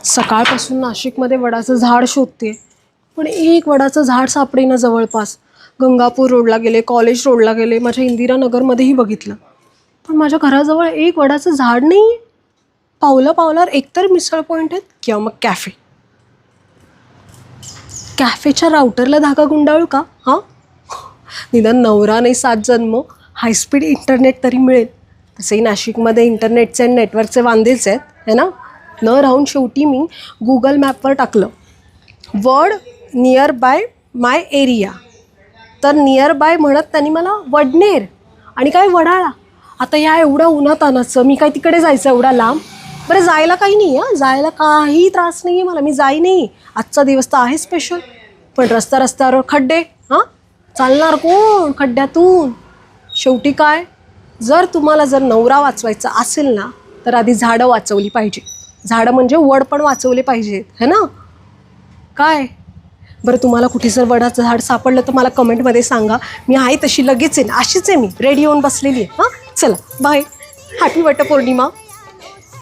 सकाळपासून नाशिकमध्ये वडाचं झाड शोधते, पण एक वडाचं झाड सापडेना जवळपास. गंगापूर रोडला गेले, कॉलेज रोडला गेले, माझ्या इंदिरानगरमध्येही बघितलं, पण माझ्या घराजवळ एक वडाचं झाड नाही आहे. पावलावर एकतर मिसळ पॉईंट आहेत किंवा मग कॅफेच्या राउटरला धागा गुंडाळू का? हां, निदान नवरा नाही 7 जन्म, हायस्पीड इंटरनेट तरी मिळेल. तसंही नाशिकमध्ये इंटरनेटचे आणि नेटवर्कचे वांदेच आहेत, है ना. न राहून शेवटी मी गुगल मॅपवर टाकलं वड नियर बाय माय एरिया, तर नियर बाय म्हणत त्यांनी मला वडनेर आणि काय वडाळा. आता या एवढ्या उन्हातानाचं मी काय तिकडे जायचं एवढा लांब? बरं, जायला काही नाही आहे, जायला काही त्रास नाही आहे मला, मी जाई नाही, आजचा दिवस तर आहे स्पेशल. पण रस्त्यावर खड्डे, हां, चालणार कोण खड्ड्यातून? शेवटी काय, जर नवरा वाचवायचा असेल ना, तर आधी झाडं वाचवली पाहिजे. झाडं म्हणजे वड पण वाचवले पाहिजेत, है ना. काय बरं, तुम्हाला कुठे जर वडाचं झाड सापडलं तर मला कमेंटमध्ये सांगा. मी आहे तशी लगेच आहे ना, अशीच आहे मी, रेडी होऊन बसलेली आहे. हां, चला बाय, हॅपी वटपौर्णिमा.